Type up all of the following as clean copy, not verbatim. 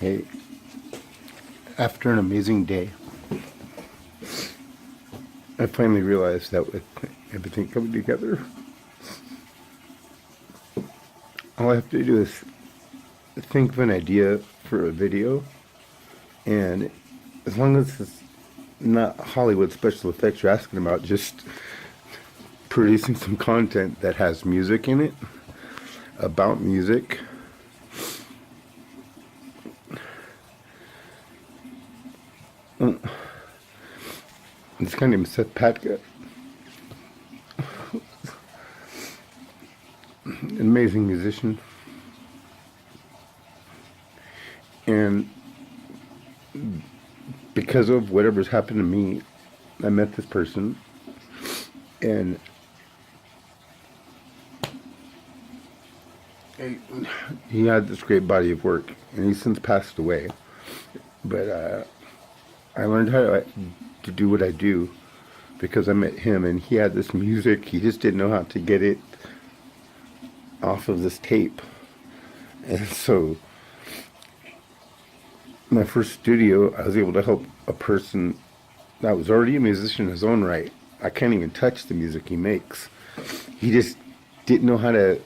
Hey, after an amazing day, I finally realized that with everything coming together, all I have to do is think of an idea for a video, and as long as it's not Hollywood special effects you're asking about, just producing some content that has music in it, about music. This guy named Seth Patka, an amazing musician, and because of whatever's happened to me, I met this person, and he had this great body of work, and he's since passed away. But I learned how to do what I do because I met him, and he had this music. He just didn't know how to get it off of this tape. And so my first studio, I was able to help a person that was already a musician in his own right. I can't even touch the music he makes. He just didn't know how to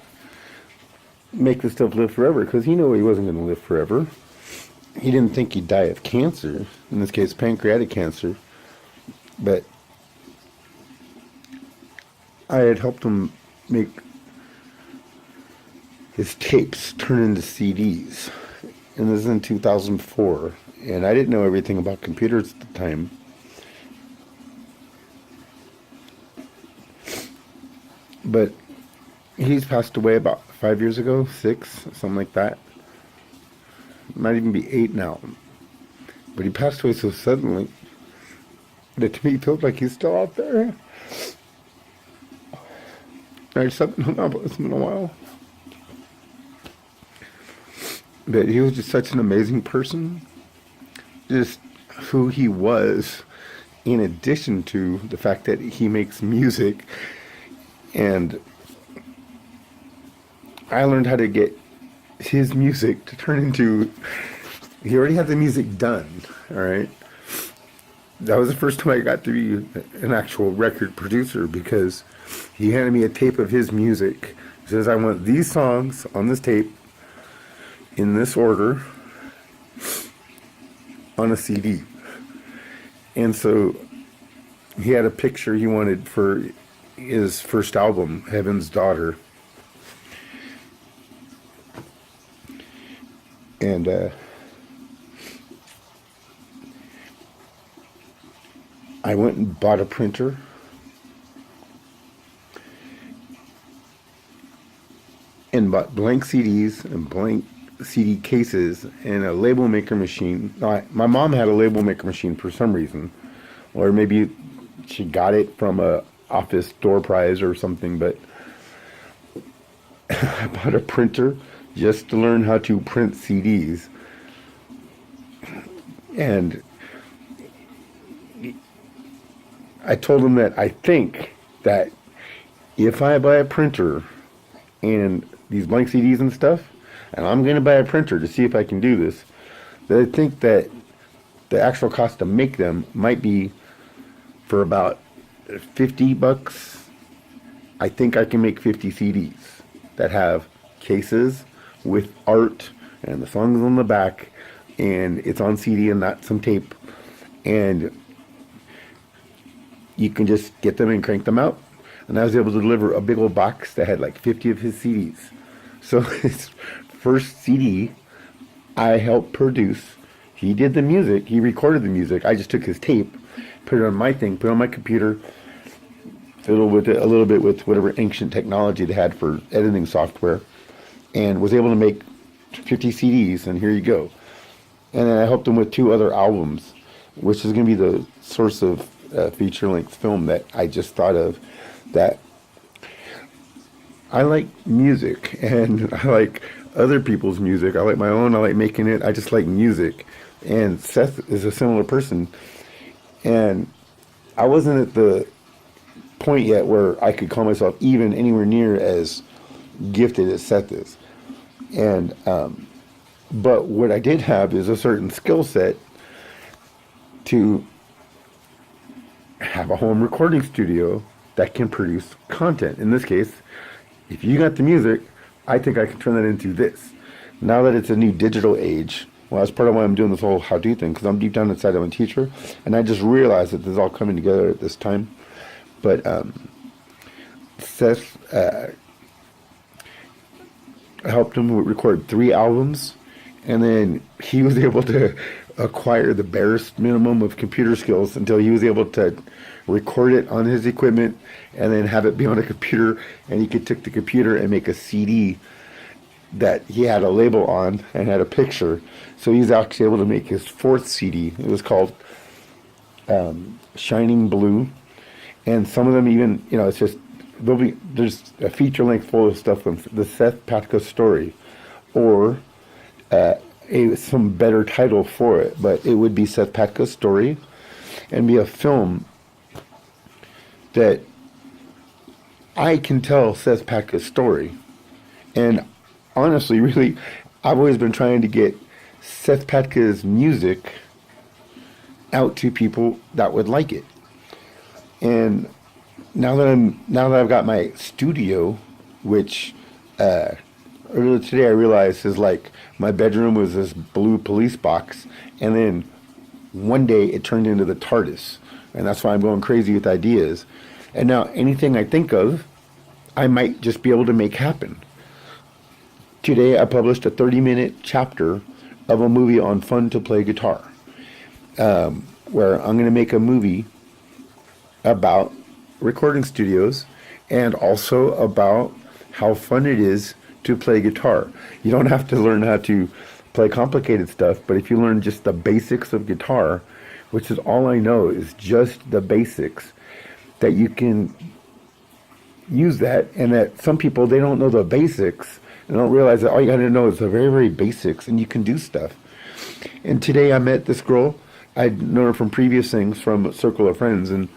make this stuff live forever because he knew he wasn't going to live forever. He didn't think he'd die of cancer, in this case pancreatic cancer, but I had helped him make his tapes turn into CDs, and this is in 2004, and I didn't know everything about computers at the time. But he's passed away about 5 years ago, 6, something like that. Might even be 8 now. But he passed away so suddenly that to me it felt like he's still out there. I just haven't hung out with him in a while. But he was just such an amazing person. Just who he was, in addition to the fact that he makes music. And I learned how to get his music to turn into, he already had the music done, all right? That was the first time I got to be an actual record producer because he handed me a tape of his music. He says, I want these songs on this tape in this order on a CD. And so he had a picture he wanted for his first album, Heaven's Daughter. And I went and bought a printer, and bought blank CDs and blank CD cases and a label maker machine. My mom had a label maker machine for some reason, or maybe she got it from a office door prize or something, but I bought a printer just to learn how to print CDs. And I told him that I think that if I buy a printer and these blank CDs and stuff, and I'm going to buy a printer to see if I can do this, that I think that the actual cost to make them might be for about $50. I think I can make 50 CDs that have cases with art and the songs on the back, and it's on CD and not some tape, and you can just get them and crank them out. And I was able to deliver a big old box that had like 50 of his CDs. So his first CD I helped produce. He did the music, he recorded the music. I just took his tape, put it on my thing, put it on my computer, fiddled with it a little bit with whatever ancient technology they had for editing software, and was able to make 50 CDs, and here you go. And then I helped him with 2 other albums, which is going to be the source of feature-length film that I just thought of. That I like music, and I like other people's music. I like my own, I like making it. I just like music. And Seth is a similar person. And I wasn't at the point yet where I could call myself even anywhere near as gifted as Seth is. And But what I did have is a certain skill set to have a home recording studio that can produce content. In this case, if you got the music, I think I can turn that into this. Now that it's a new digital age, well, that's part of why I'm doing this whole how-do thing, because I'm deep down inside I'm a teacher, and I just realized that this is all coming together at this time. But Seth helped him record 3 albums, and then he was able to acquire the barest minimum of computer skills until he was able to record it on his equipment and then have it be on a computer, and he could take the computer and make a CD that he had a label on and had a picture. So he's actually able to make his 4th CD. It was called Shining Blue, and some of them even, it's just there's a feature length full of stuff from the Seth Patka story, or some better title for it, but it would be Seth Patka's story, and be a film that I can tell Seth Patka's story. And honestly, really, I've always been trying to get Seth Patka's music out to people that would like it. And now that I've got my studio, which earlier today I realized is like my bedroom was this blue police box, and then one day it turned into the Tardis, and that's why I'm going crazy with ideas. And now anything I think of, I might just be able to make happen. Today I published a 30-minute chapter of a movie on fun to play guitar, where I'm going to make a movie about recording studios and also about how fun it is to play guitar. You don't have to learn how to play complicated stuff, but if you learn just the basics of guitar, which is all I know, is just the basics, that you can use that, and that some people, they don't know the basics and don't realize that all you got to know is the very, very basics, and you can do stuff. And today I met this girl. I'd known her from previous things, from a circle of friends, and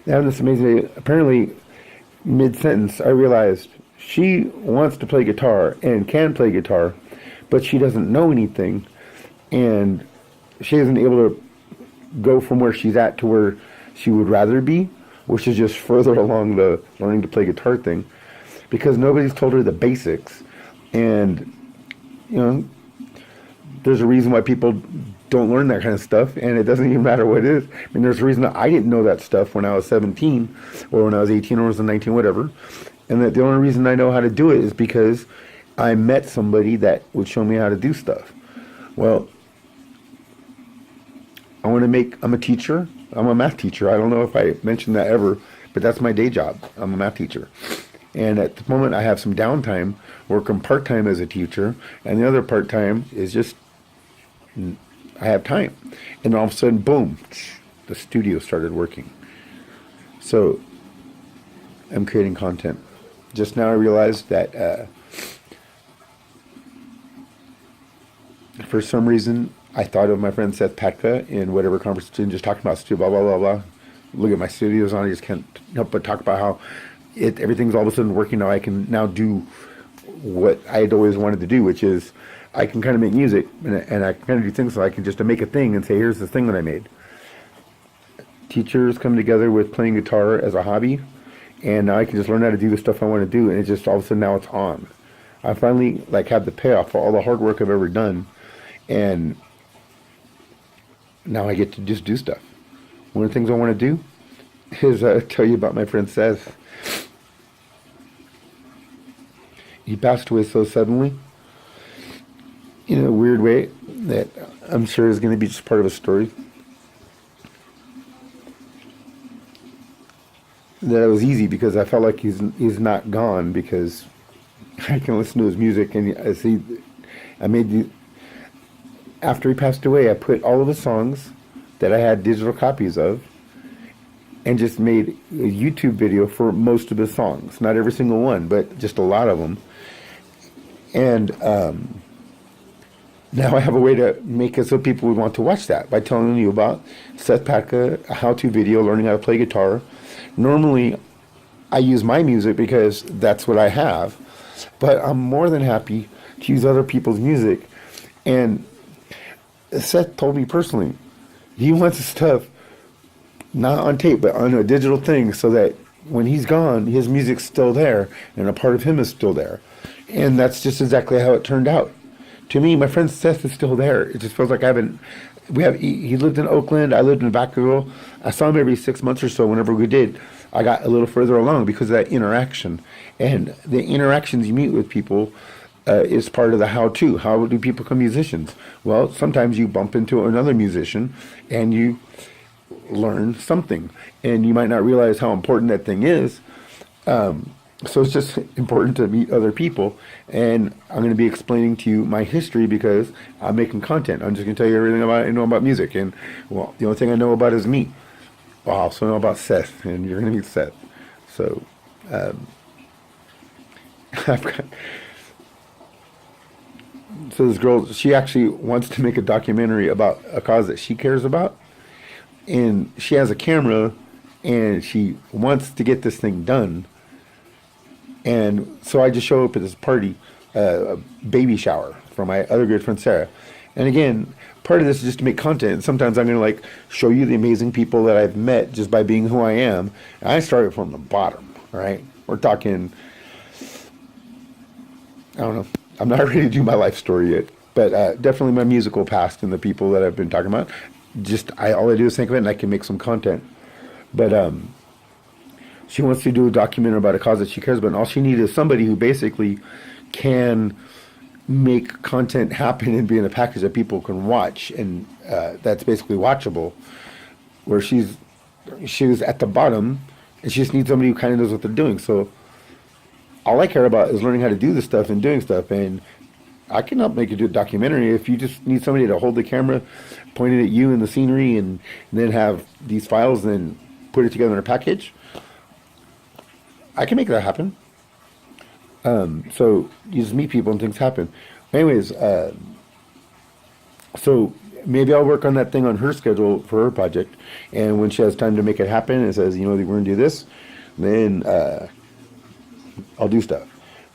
having this amazing day. Apparently, mid-sentence, I realized she wants to play guitar and can play guitar, but she doesn't know anything, and she isn't able to go from where she's at to where she would rather be, which is just further along the learning to play guitar thing, because nobody's told her the basics. And there's a reason why people don't learn that kind of stuff, and it doesn't even matter what it is. I mean, there's a reason that I didn't know that stuff when I was 17, or when I was 18, or when I was 19, whatever, and that the only reason I know how to do it is because I met somebody that would show me how to do stuff. Well, I'm a teacher. I'm a math teacher. I don't know if I mentioned that ever, but that's my day job. I'm a math teacher. And at the moment I have some downtime, working part-time as a teacher, and the other part-time is just, I have time. And all of a sudden, boom, the studio started working. So I'm creating content. Just now I realized that for some reason I thought of my friend Seth Patka in whatever conversation, just talking about studio, blah, blah, blah, blah. Look at my studios on, I just can't help but talk about how everything's all of a sudden working now. I can now do what I had always wanted to do, which is I can kind of make music, and I can kind of do things, so I can just make a thing and say, here's the thing that I made. Teachers come together with playing guitar as a hobby, and now I can just learn how to do the stuff I want to do, and it's just all of a sudden now it's on. I finally have the payoff for all the hard work I've ever done, and now I get to just do stuff. One of the things I want to do is tell you about my friend Seth. He passed away so suddenly, in a weird way, that I'm sure is going to be just part of a story. That it was easy because I felt like he's not gone, because I can listen to his music, and after he passed away, I put all of the songs that I had digital copies of, and just made a YouTube video for most of the songs. Not every single one, but just a lot of them. And now I have a way to make it so people would want to watch that by telling you about Seth Patka, a how-to video, learning how to play guitar. Normally, I use my music because that's what I have, but I'm more than happy to use other people's music And Seth told me personally, he wants his stuff not on tape, but on a digital thing, so that when he's gone, his music's still there, and a part of him is still there. And that's just exactly how it turned out. To me, my friend Seth is still there. It just feels like I haven't. He lived in Oakland. I lived in Vacaville. I saw him every 6 months or so. Whenever we did, I got a little further along because of that interaction. And the interactions you meet with people is part of the how-to. How do people become musicians? Well, sometimes you bump into another musician and you learn something, and you might not realize how important that thing is. So it's just important to meet other people, and I'm going to be explaining to you my history because I'm making content. I'm just going to tell you everything I know about music, and well, the only thing I know about is me. Well, I also know about Seth, and you're going to meet Seth. So I've got. So this girl, she actually wants to make a documentary about a cause that she cares about, and she has a camera, and she wants to get this thing done. And so I just show up at this party, a baby shower for my other good friend Sarah. And again, part of this is just to make content. And sometimes I'm going to like show you the amazing people that I've met just by being who I am. And I started from the bottom, right? We're talking, I don't know. I'm not ready to do my life story yet, but definitely my musical past and the people that I've been talking about. All I do is think of it and I can make some content. But she wants to do a documentary about a cause that she cares about, and all she needs is somebody who basically can make content happen and be in a package that people can watch, and that's basically watchable. Where she was at the bottom, and she just needs somebody who kind of knows what they're doing. So all I care about is learning how to do this stuff and doing stuff, and I can help make a documentary if you just need somebody to hold the camera pointed at you and the scenery, and then have these files and then put it together in a package. I can make that happen. So you just meet people and things happen. Anyways, so maybe I'll work on that thing on her schedule for her project, and when she has time to make it happen and says, we're going to do this, then I'll do stuff.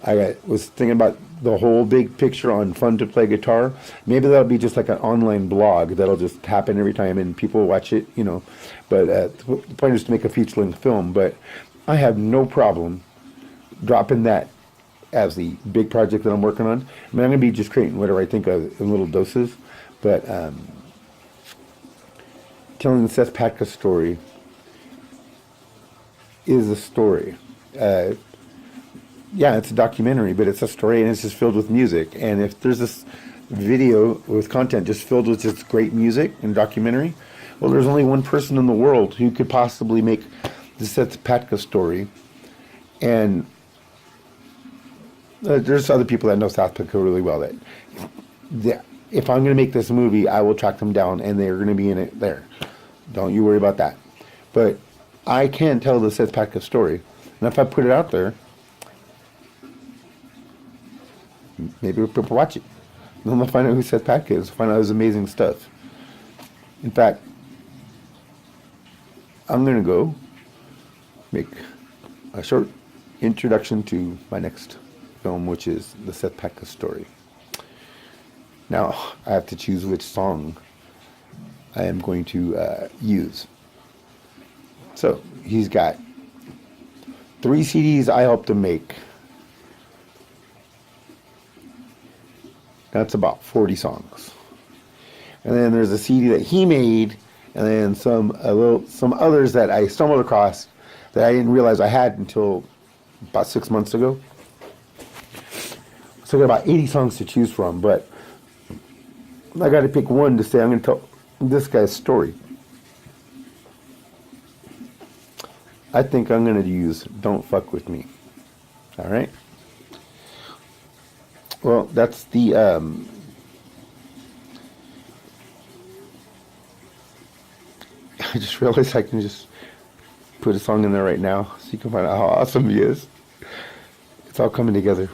I was thinking about the whole big picture on fun to play guitar. Maybe that'll be just like an online blog that'll just happen every time and people watch it, But the point is to make a feature-length film. But I have no problem dropping that as the big project that I'm working on. I'm going to be just creating whatever I think of in little doses. But telling the Seth Patka story is a story. Yeah, it's a documentary, but it's a story, and it's just filled with music. And if there's this video with content just filled with just great music and documentary, well, there's only one person in the world who could possibly make the Seth Patka story. And there's other people that know Seth Patka really well. That if I'm going to make this movie, I will track them down, and they're going to be in it there. Don't you worry about that. But I can tell the Seth Patka story, and if I put it out there, maybe people watch it. Then they'll find out who Seth Patka is, find out his amazing stuff. In fact, I'm going to go make a short introduction to my next film, which is the Seth Patka story. Now, I have to choose which song I am going to use. So, he's got 3 CDs I helped him make. That's about 40 songs. And then there's a CD that he made, and then some others that I stumbled across that I didn't realize I had until about 6 months ago. So I got about 80 songs to choose from, but I got to pick one to say I'm going to tell this guy's story. I think I'm going to use Don't Fuck With Me. All right? Well, that's the I just realized I can just put a song in there right now so you can find out how awesome he is. It's all coming together.